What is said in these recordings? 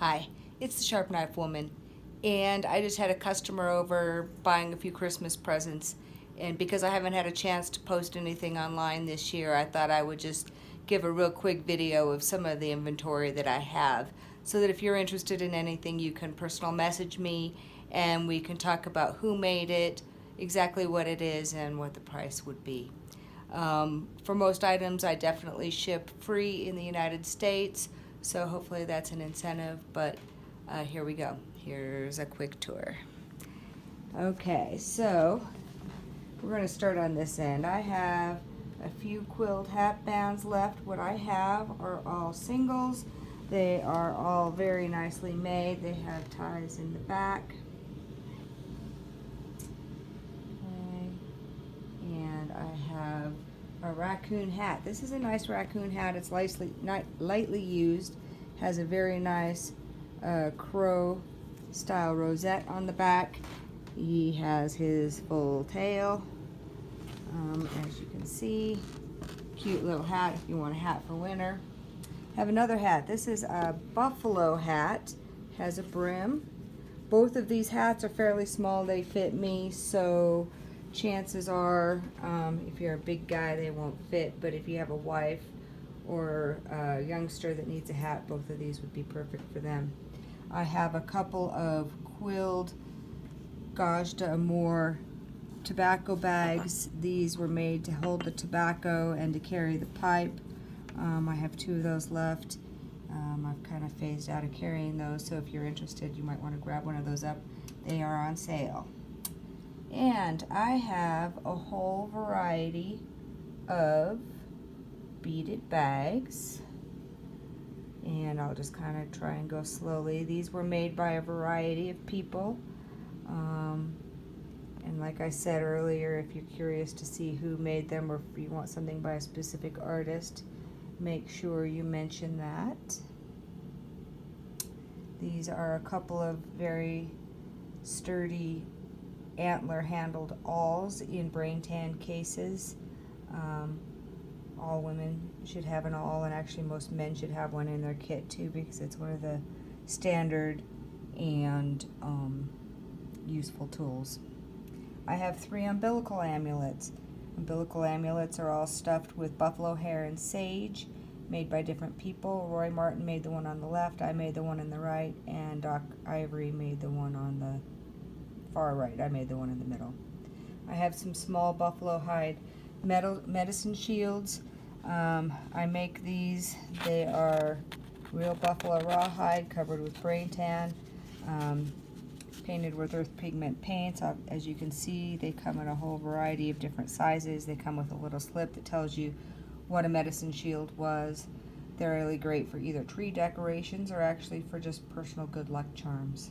Hi, it's the Sharp Knife Woman, and I just had a customer over buying a few Christmas presents, and because I haven't had a chance to post anything online this year, I thought I would just give a real quick video of some of the inventory that I have, so that if you're interested in anything, you can personal message me, and we can talk about who made it, exactly what it is, and what the price would be. For most items, I definitely ship free in the United States, so hopefully that's an incentive, but here we go. Here's a quick tour. Okay, so we're going to start on this end. I have a few quilled hat bands left. What I have are all singles. They are all very nicely made. They have ties in the back. Okay. And I have a raccoon hat. This is a nice raccoon hat. It's lightly used. Has a very nice crow style rosette on the back. He has his full tail. As you can see, cute little hat if you want a hat for winter. Have another hat. This is a buffalo hat. Has a brim. Both of these hats are fairly small. They fit me, so chances are, if you're a big guy, they won't fit, but if you have a wife or a youngster that needs a hat, both of these would be perfect for them. I have a couple of quilled Gage d'Amour tobacco bags. These were made to hold the tobacco and to carry the pipe. I have two of those left. I've kind of phased out of carrying those, so if you're interested, you might want to grab one of those up. They are on sale. And I have a whole variety of beaded bags, and I'll just kind of try and go slowly. These were made by a variety of people, and like I said earlier, if you're curious to see who made them or if you want something by a specific artist, make sure you mention that. These are a couple of very sturdy antler handled awls in brain tan cases. All women should have an awl, and actually most men should have one in their kit too, because it's one of the standard and useful tools. I have 3 umbilical amulets. Umbilical amulets are all stuffed with buffalo hair and sage, made by different people. Roy Martin made the one on the left, I made the one on the right, and Doc Ivory made the one on the far right. I made the one in the middle. I have some small buffalo hide medicine shields. I make these. They are real buffalo rawhide covered with brain tan, painted with earth pigment paints. As you can see, they come in a whole variety of different sizes. They come with a little slip that tells you what a medicine shield was. They're really great for either tree decorations or actually for just personal good luck charms.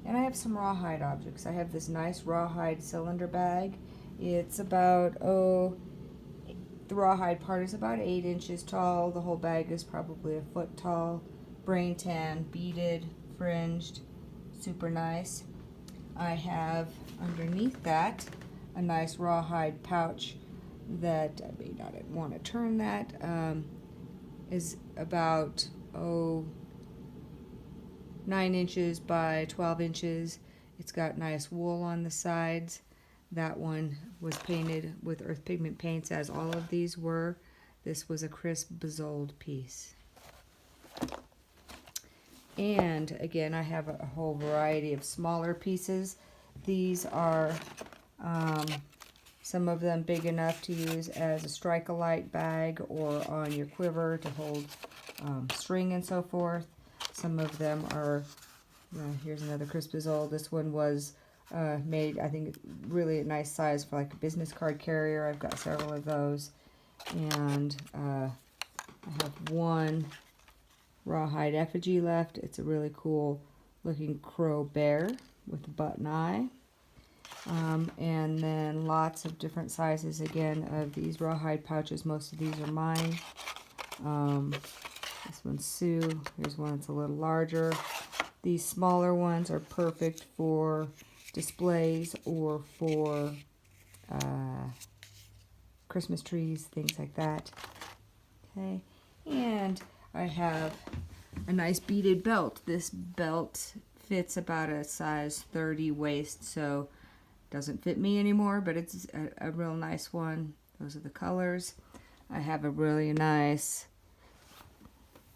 And I have some rawhide objects. I have this nice rawhide cylinder bag. It's about, the rawhide part is about 8 inches tall. The whole bag is probably a foot tall. Brain tan, beaded, fringed, super nice. I have underneath that a nice rawhide pouch that, I may not want to turn that, is about, 9 inches by 12 inches. It's got nice wool on the sides. That one was painted with earth pigment paints, as all of these were. This was a crisp Bezold piece. And again, I have a whole variety of smaller pieces. These are some of them big enough to use as a strike-a-light bag or on your quiver to hold string and so forth. Some of them are, here's another crisp Bezold. This one was made, I think, really a nice size for like a business card carrier. I've got several of those. And I have one rawhide effigy left. It's a really cool looking crow bear with a button eye. And then lots of different sizes again of these rawhide pouches. Most of these are mine. This one's Sue. Here's one that's a little larger. These smaller ones are perfect for displays or for Christmas trees, things like that. Okay, and I have a nice beaded belt. This belt fits about a size 30 waist, so doesn't fit me anymore, but it's a real nice one. Those are the colors. I have a really nice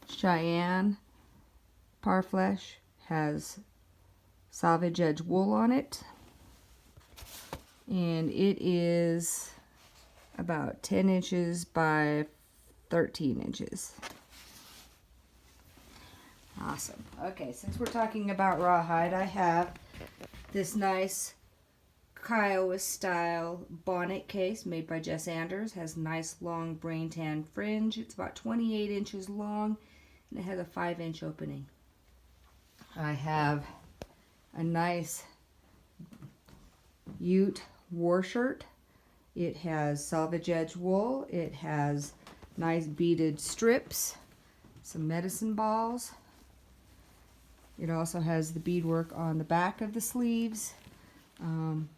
Cheyenne Parfleche, has salvage edge wool on it, and it is about 10 inches by 13 inches. Awesome. Okay, since we're talking about rawhide, I have this nice Kiowa style bonnet case made by Jess Anders. Has nice long brain tan fringe. It's about 28 inches long and it has a 5-inch opening. I have a nice Ute War Shirt. It has salvage edge wool. It has nice beaded strips, some medicine balls. It also has the beadwork on the back of the sleeves.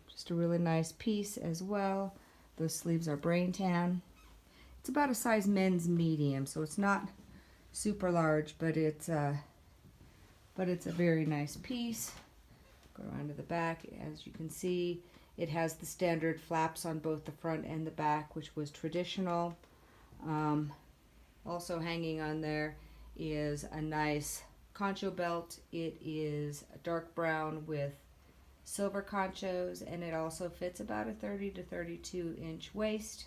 Just a really nice piece as well. Those sleeves are brain tan. It's about a size men's medium, so it's not super large, but it's a very nice piece. Go around to the back. As you can see, it has the standard flaps on both the front and the back, which was traditional. Also hanging on there is a nice Concho Belt. It is a dark brown with silver conchos, and it also fits about a 30 to 32 inch waist.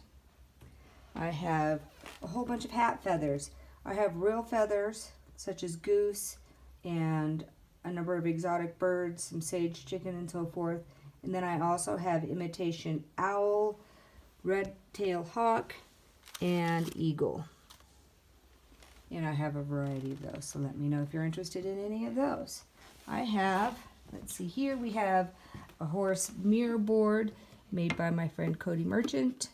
I have a whole bunch of hat feathers. I have real feathers such as goose and a number of exotic birds, some sage chicken and so forth. And then I also have imitation owl, red-tailed hawk, and eagle. And I have a variety of those, so let me know if you're interested in any of those. I have, let's see here, we have a horse mirror board made by my friend Cody Merchant.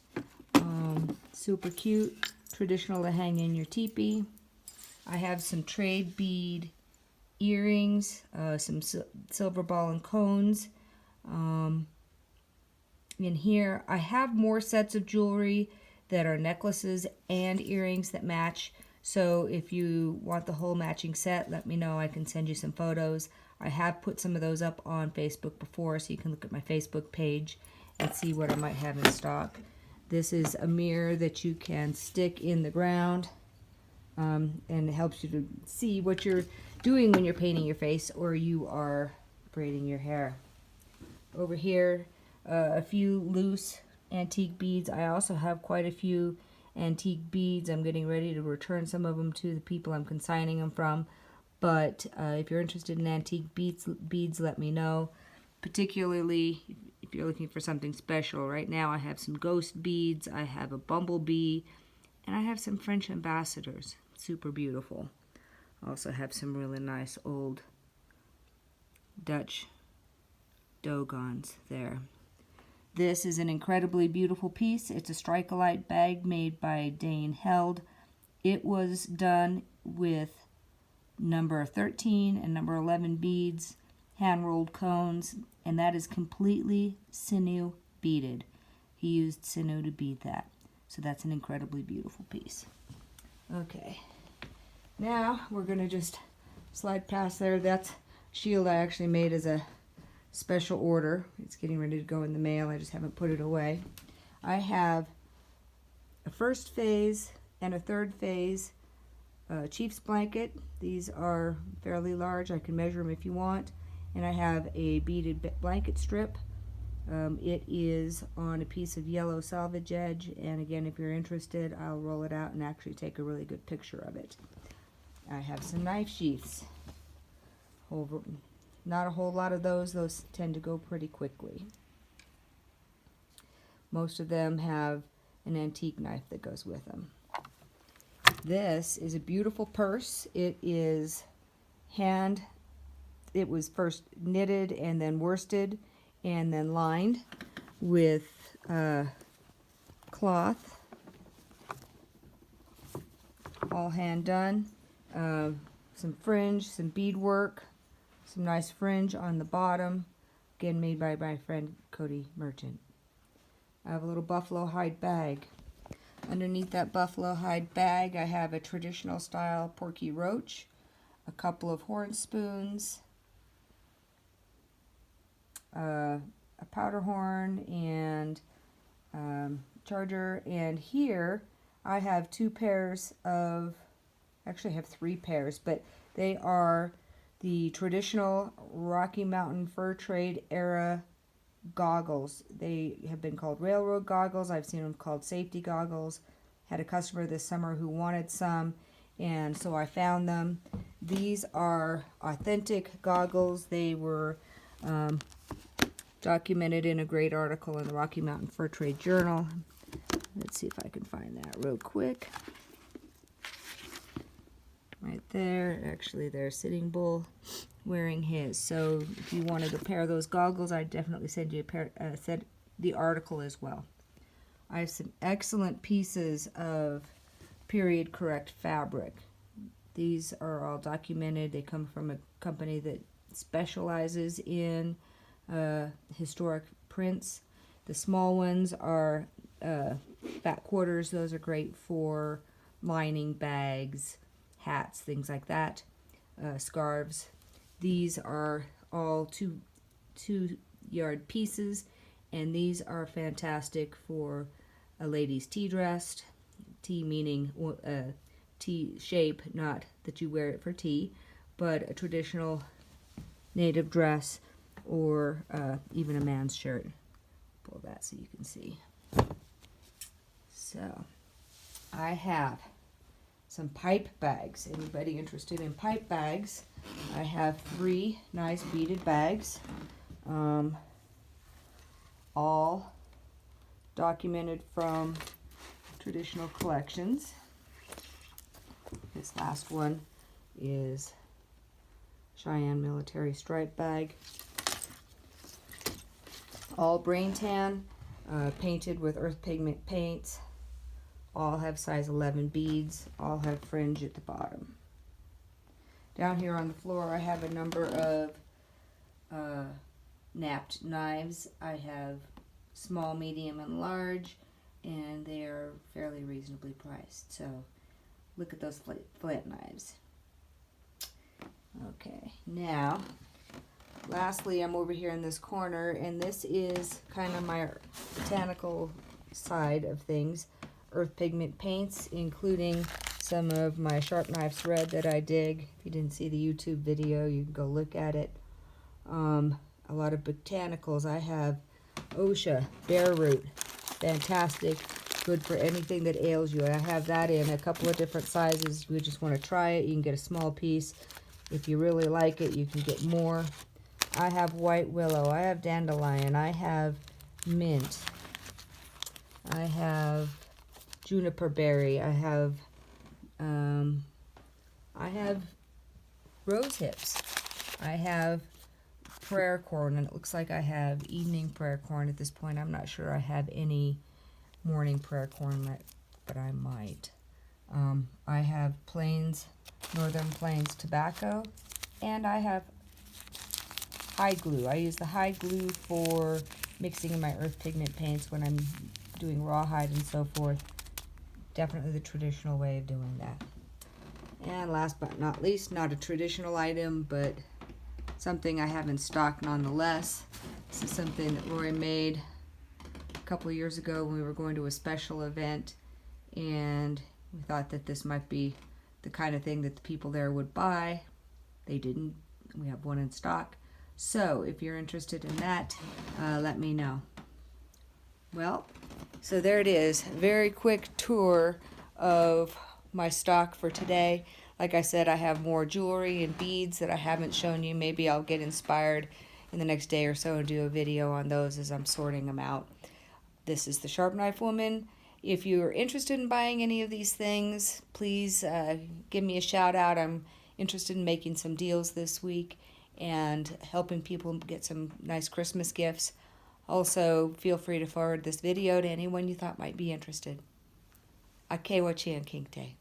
Super cute, traditional to hang in your teepee. I have some trade bead earrings, some silver ball and cones. In here, I have more sets of jewelry that are necklaces and earrings that match. So if you want the whole matching set, let me know. I can send you some photos. I have put some of those up on Facebook before, so you can look at my Facebook page and see what I might have in stock. This is a mirror that you can stick in the ground, and it helps you to see what you're doing when you're painting your face or you are braiding your hair. Over here, a few loose antique beads. I also have quite a few antique beads. I'm getting ready to return some of them to the people I'm consigning them from. But if you're interested in antique beads, let me know. Particularly if you're looking for something special. Right now I have some ghost beads, I have a bumblebee, and I have some French ambassadors. Super beautiful. I also have some really nice old Dutch dogons there. This is an incredibly beautiful piece. It's a Strike-A-Lite bag made by Dane Held. It was done with number 13 and number 11 beads, hand-rolled cones, and that is completely sinew beaded. He used sinew to bead that. So that's an incredibly beautiful piece. Okay, now we're going to just slide past there. That's shield I actually made as a special order. It's getting ready to go in the mail. I just haven't put it away. I have a first phase and a third phase Chiefs blanket. These are fairly large. I can measure them if you want. And I have a beaded blanket strip. It is on a piece of yellow salvage edge, and again, if you're interested, I'll roll it out and actually take a really good picture of it. I have some knife sheaths. Not a whole lot of those. Those tend to go pretty quickly. Most of them have an antique knife that goes with them. This is a beautiful purse. It was first knitted and then worsted and then lined with cloth, all hand done. Some fringe, some beadwork, some nice fringe on the bottom, again made by my friend Cody Merchant. I have a little buffalo hide bag. Underneath that buffalo hide bag, I have a traditional style porky roach. a couple of horn spoons, a powder horn, and charger. And here I have two pairs of, actually I have three pairs, but they are the traditional Rocky Mountain Fur Trade era goggles. They have been called railroad goggles. I've seen them called safety goggles. Had a customer this summer who wanted some, and so I found them. These are authentic goggles. They were documented in a great article in the Rocky Mountain Fur Trade Journal. Let's see if I can find that real quick. Right there. Actually, there's Sitting Bull wearing his. So if you wanted a pair of those goggles, I'd definitely send you a pair, send the article as well. I have some excellent pieces of period correct fabric. These are all documented. They come from a company that specializes in historic prints. The small ones are fat quarters. Those are great for lining bags, hats, things like that. Scarves. These are all two-yard pieces, and these are fantastic for a lady's tea dress. Tea meaning tea shape, not that you wear it for tea, but a traditional native dress, or even a man's shirt. Pull that so you can see. So I have some pipe bags. Anybody interested in pipe bags? I have 3 nice beaded bags, all documented from traditional collections. This last one is Cheyenne Military Stripe Bag. All brain tan, painted with earth pigment paints. All have size 11 beads. All have fringe at the bottom. Down here on the floor I have a number of napped knives. I have small, medium, and large, and they are fairly reasonably priced. So look at those flint knives. Okay, now lastly, I'm over here in this corner, and this is kind of my botanical side of things. Earth pigment paints, including some of my sharp knife thread that I dig. If you didn't see the YouTube video, you can go look at it. A lot of botanicals. I have Osha bear root, fantastic, good for anything that ails you. I have that in a couple of different sizes. If you just want to try it, you can get a small piece. If you really like it, you can get more. I have white willow, I have dandelion, I have mint, I have juniper berry, I have rose hips, I have prayer corn, and it looks like I have evening prayer corn at this point. I'm not sure I have any morning prayer corn, but I might. I have Northern Plains tobacco, and I have hide glue. I use the hide glue for mixing in my earth pigment paints when I'm doing rawhide and so forth. Definitely the traditional way of doing that. And last but not least, not a traditional item, but something I have in stock nonetheless. This is something that Roy made a couple of years ago when we were going to a special event, and we thought that this might be the kind of thing that the people there would buy. They didn't. We have one in stock. So if you're interested in that, let me know. Well, so there it is. A very quick tour of my stock for today. Like I said, I have more jewelry and beads that I haven't shown you. Maybe I'll get inspired in the next day or so and do a video on those as I'm sorting them out. This is the Sharp Knife Woman. If you're interested in buying any of these things, please give me a shout out. I'm interested in making some deals this week and helping people get some nice Christmas gifts. Also, feel free to forward this video to anyone you thought might be interested. Akewa Chan Kingte.